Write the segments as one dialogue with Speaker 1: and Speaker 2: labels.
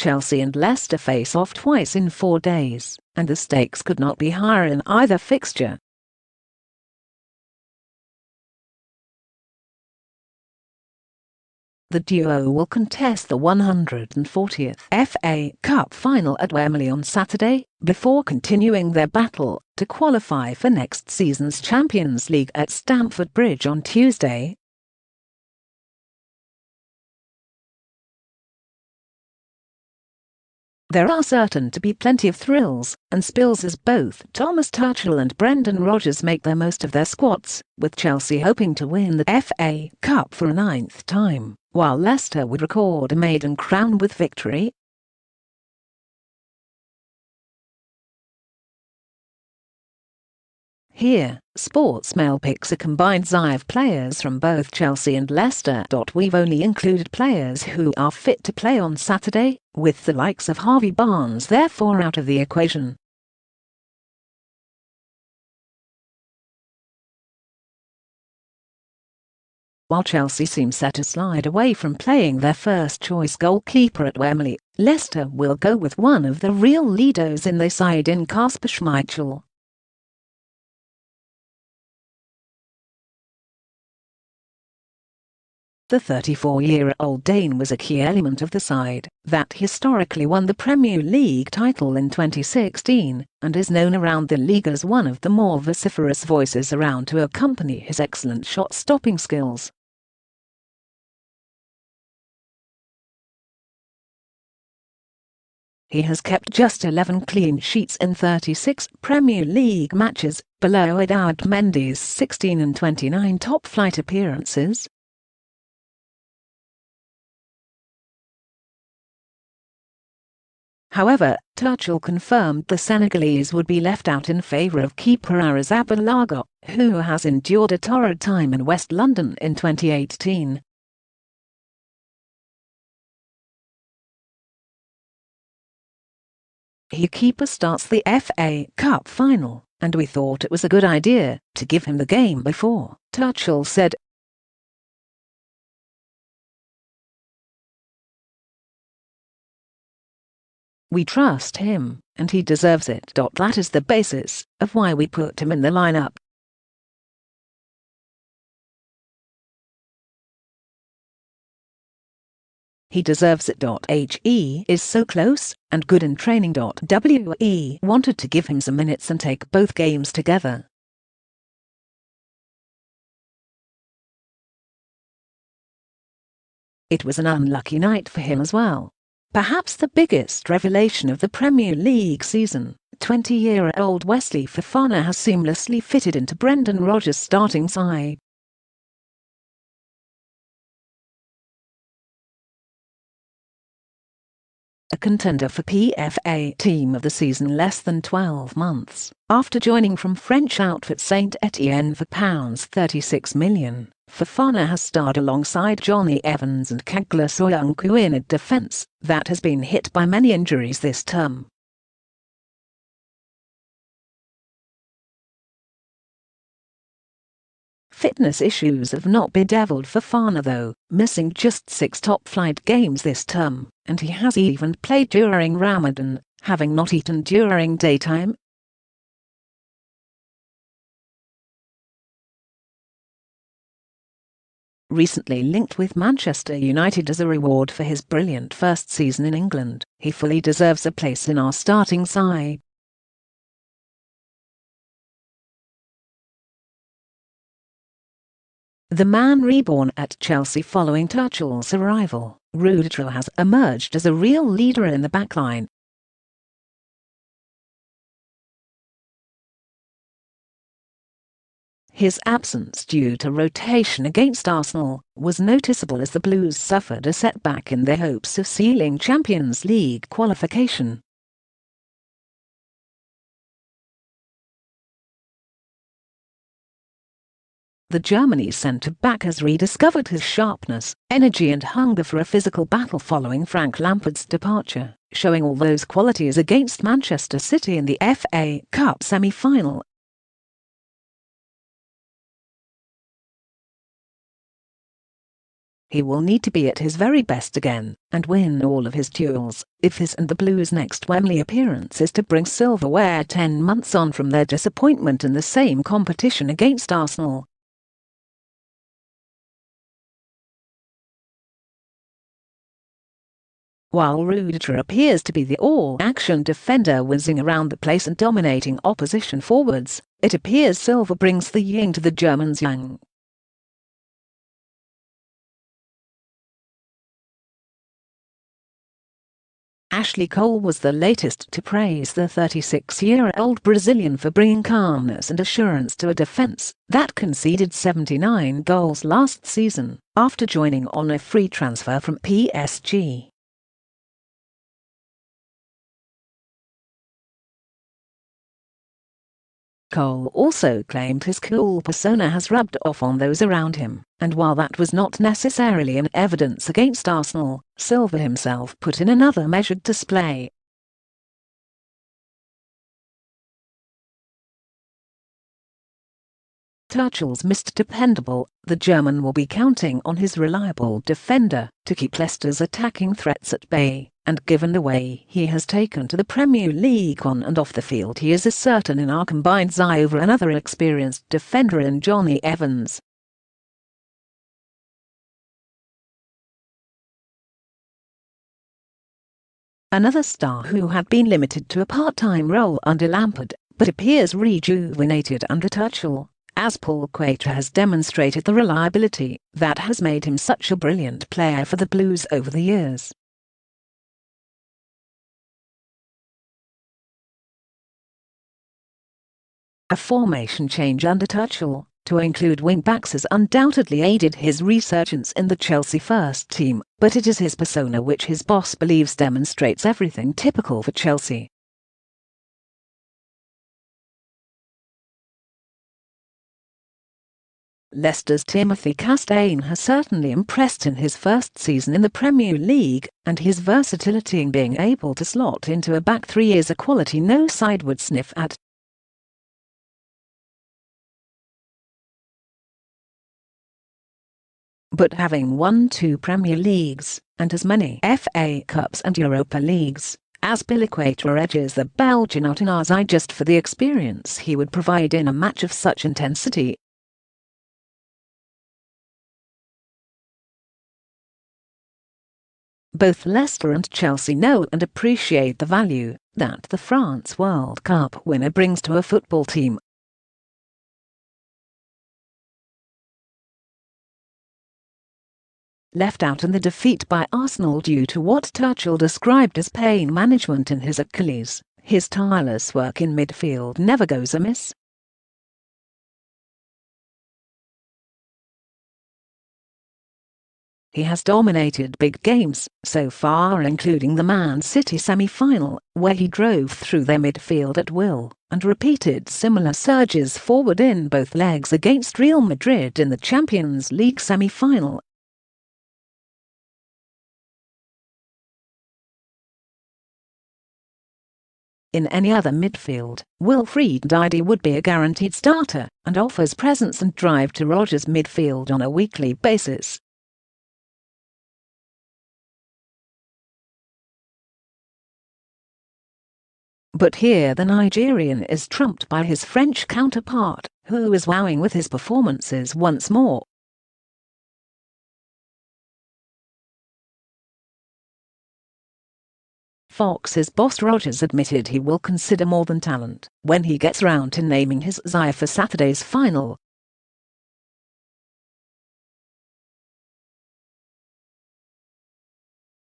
Speaker 1: Chelsea and Leicester face off twice in 4 days, and the stakes could not be higher in either fixture. The duo will contest the 140th FA Cup final at Wembley on Saturday, before continuing their battle to qualify for next season's Champions League at Stamford Bridge on Tuesday. There are certain to be plenty of thrills and spills as both Thomas Tuchel and Brendan Rodgers make the most of their squads, with Chelsea hoping to win the FA Cup for a 9th time, while Leicester would record a maiden crown with victory. Here, Sportsmail picks a combined eye of players from both Chelsea and Leicester.We've only included players who are fit to play on Saturday, with the likes of Harvey Barnes therefore out of the equation. While Chelsea seem set to slide away from playing their first-choice goalkeeper at Wembley, Leicester will go with one of the real leaders in their side in Kasper Schmeichel. The 34-year-old Dane was a key element of the side that historically won the Premier League title in 2016 and is known around the league as one of the more vociferous voices around to accompany his excellent shot-stopping skills. He has kept just 11 clean sheets in 36 Premier League matches, below Edouard Mendy's 16 and 29 top-flight appearances. However, Tuchel confirmed the Senegalese would be left out in favour of keeper Arrizabalaga, who has endured a torrid time in West London in 2018. He keeper starts the FA Cup final, and we thought it was a good idea to give him the game before, Tuchel said. We trust him, and he deserves it. That is the basis of why we put him in the lineup. He deserves it. He is so close and good in training. We wanted to give him some minutes and take both games together. It was an unlucky night for him as well. Perhaps the biggest revelation of the Premier League season, 20-year-old Wesley Fofana has seamlessly fitted into Brendan Rodgers' starting side. A contender for PFA Team of the Season less than 12 months after joining from French outfit Saint Etienne for £36 million. Fofana has starred alongside Johnny Evans and Kagla Soyuncu in a defence that has been hit by many injuries this term. Fitness issues have not bedeviled Fofana though, missing just 6 top-flight games this term, and he has even played during Ramadan, having not eaten during daytime. Recently linked with Manchester United as a reward for his brilliant first season in England, he fully deserves a place in our starting side. The man reborn at Chelsea following Tuchel's arrival, Rodgers has emerged as a real leader in the backline. His absence due to rotation against Arsenal was noticeable as the Blues suffered a setback in their hopes of sealing Champions League qualification. The Germany centre-back has rediscovered his sharpness, energy and hunger for a physical battle following Frank Lampard's departure, showing all those qualities against Manchester City in the FA Cup semi-final. He will need to be at his very best again, and win all of his duels, if his and the Blues' next Wembley appearance is to bring silverware 10 months on from their disappointment in the same competition against Arsenal. While Rudiger appears to be the all-action defender whizzing around the place and dominating opposition forwards, it appears Silva brings the yin to the German's yang. Ashley Cole was the latest to praise the 36-year-old Brazilian for bringing calmness and assurance to a defence that conceded 79 goals last season, after joining on a free transfer from PSG. Cole also claimed his cool persona has rubbed off on those around him, and while that was not necessarily in evidence against Arsenal, Silva himself put in another measured display. Tuchel's Mr. Dependable, the German will be counting on his reliable defender to keep Leicester's attacking threats at bay, and given the way he has taken to the Premier League on and off the field, he is as certain in our combined eye over another experienced defender in Johnny Evans. Another star who had been limited to a part-time role under Lampard, but appears rejuvenated under Tuchel, as Paul Quater has demonstrated the reliability that has made him such a brilliant player for the Blues over the years. A formation change under Tuchel, to include wing-backs, has undoubtedly aided his resurgence in the Chelsea first team, but it is his persona which his boss believes demonstrates everything typical for Chelsea. Leicester's Timothy Dane has certainly impressed in his first season in the Premier League, and his versatility in being able to slot into a back three is a quality no side would sniff at. But having won 2 Premier Leagues, and as many FA Cups and Europa Leagues, Azpilicueta edges the Belgian out in our eye just for the experience he would provide in a match of such intensity. Both Leicester and Chelsea know and appreciate the value that the France World Cup winner brings to a football team. Left out in the defeat by Arsenal due to what Tuchel described as pain management in his Achilles, his tireless work in midfield never goes amiss. He has dominated big games so far, including the Man City semi-final, where he drove through their midfield at will, and repeated similar surges forward in both legs against Real Madrid in the Champions League semi-final. In any other midfield, Wilfried-Ndidi would be a guaranteed starter, and offers presence and drive to Rodgers' midfield on a weekly basis. But here the Nigerian is trumped by his French counterpart, who is wowing with his performances once more. Fox's boss Rodgers admitted he will consider more than talent when he gets round to naming his sire for Saturday's final.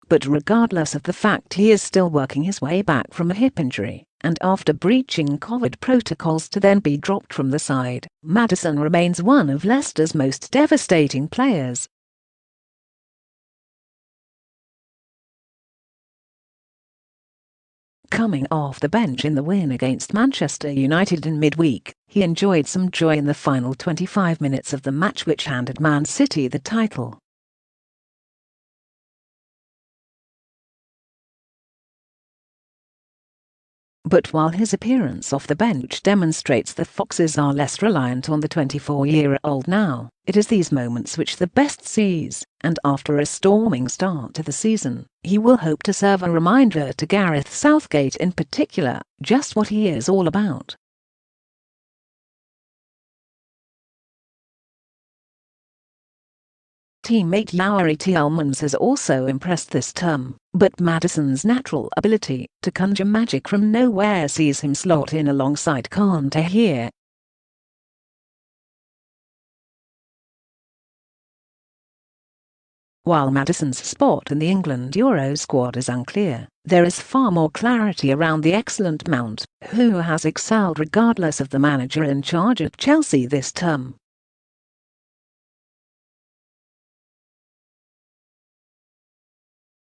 Speaker 1: But regardless of the fact he is still working his way back from a hip injury, and after breaching COVID protocols to then be dropped from the side, Maddison remains one of Leicester's most devastating players. Coming off the bench in the win against Manchester United in midweek, he enjoyed some joy in the final 25 minutes of the match which handed Man City the title. But while his appearance off the bench demonstrates the Foxes are less reliant on the 24-year-old now, it is these moments which the best seize, and after a storming start to the season, he will hope to serve a reminder to Gareth Southgate in particular, just what he is all about. Teammate Youri Tielemans has also impressed this term, but Maddison's natural ability to conjure magic from nowhere sees him slot in alongside Kante here. While Maddison's spot in the England Euro squad is unclear, there is far more clarity around the excellent Mount, who has excelled regardless of the manager in charge at Chelsea this term.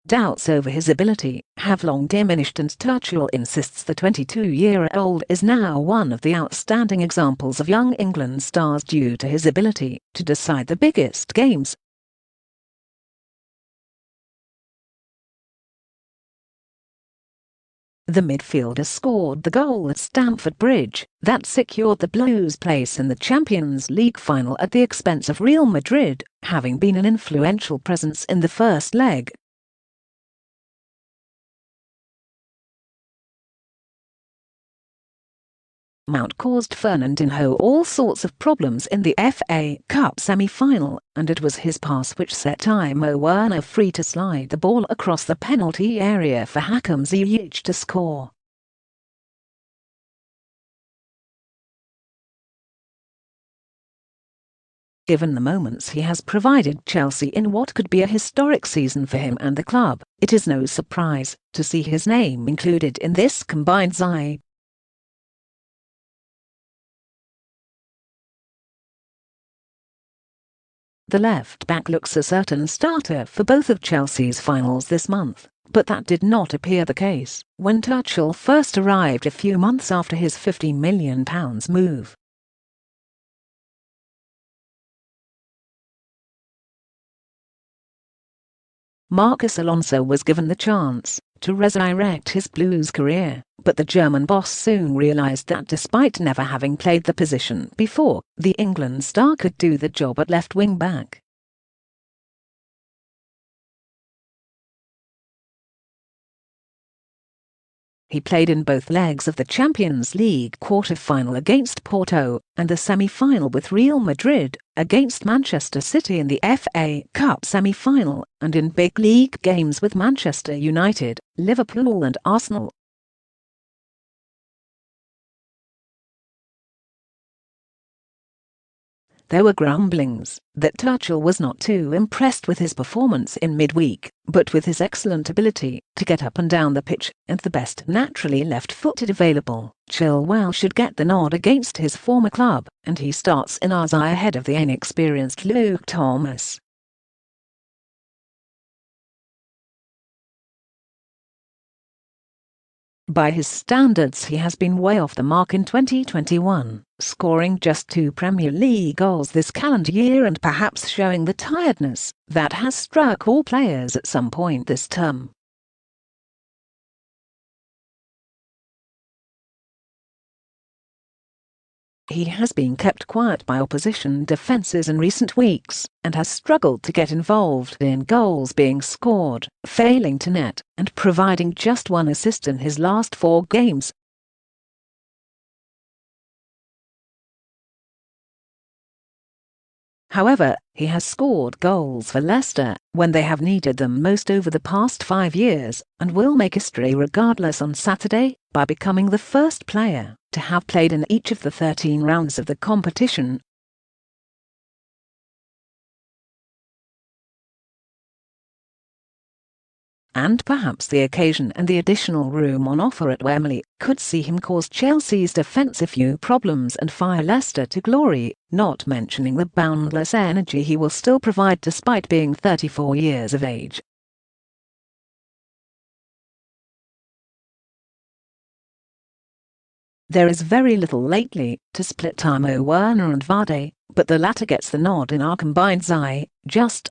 Speaker 1: Doubts over his ability have long diminished, and Tuchel insists the 22-year-old is now one of the outstanding examples of young England stars due to his ability to decide the biggest games. The midfielder scored the goal at Stamford Bridge that secured the Blues' place in the Champions League final at the expense of Real Madrid, having been an influential presence in the first leg. Mount caused Fernandinho all sorts of problems in the FA Cup semi-final, and it was his pass which set Timo Werner free to slide the ball across the penalty area for Hakim Ziyech to score. Given the moments he has provided Chelsea in what could be a historic season for him and the club, it is no surprise to see his name included in this combined side. The left-back looks a certain starter for both of Chelsea's finals this month, but that did not appear the case when Tuchel first arrived a few months after his £50 million move. Marcus Alonso was given the chance to resurrect his Blues career, but the German boss soon realised that despite never having played the position before, the England star could do the job at left wing-back. He played in both legs of the Champions League quarter-final against Porto and the semi-final with Real Madrid against Manchester City in the FA Cup semi-final, and in big league games with Manchester United, Liverpool and Arsenal. There were grumblings that Tuchel was not too impressed with his performance in midweek, but with his excellent ability to get up and down the pitch and the best naturally left-footed available, Chilwell should get the nod against his former club, and he starts in our eye ahead of the inexperienced Luke Thomas. By his standards, he has been way off the mark in 2021, scoring just 2 Premier League goals this calendar year and perhaps showing the tiredness that has struck all players at some point this term. He has been kept quiet by opposition defences in recent weeks and has struggled to get involved in goals being scored, failing to net, and providing just 1 assist in his last 4 games. However, he has scored goals for Leicester when they have needed them most over the past 5 years, and will make history regardless on Saturday by becoming the first player to have played in each of the 13 rounds of the competition. And perhaps the occasion and the additional room on offer at Wembley could see him cause Chelsea's defence a few problems and fire Leicester to glory, not mentioning the boundless energy he will still provide despite being 34 years of age. There is very little lately to split Timo Werner and Vardy, but the latter gets the nod in our combined eye, just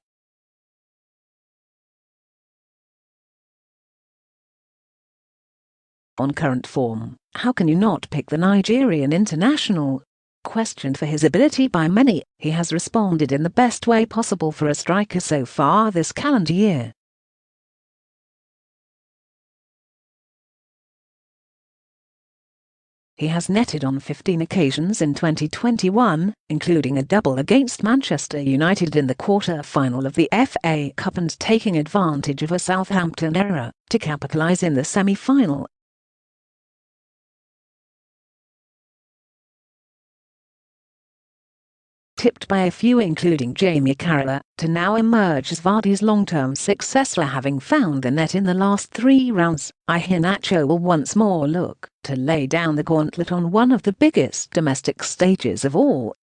Speaker 1: On current form, how can you not pick the Nigerian international? Questioned for his ability by many, he has responded in the best way possible for a striker so far this calendar year. He has netted on 15 occasions in 2021, including a double against Manchester United in the quarter-final of the FA Cup and taking advantage of a Southampton error to capitalise in the semi-final. Tipped by a few including Jamie Carragher, to now emerge as Vardy's long-term successor, having found the net in the last 3 rounds, Iheanacho will once more look to lay down the gauntlet on one of the biggest domestic stages of all.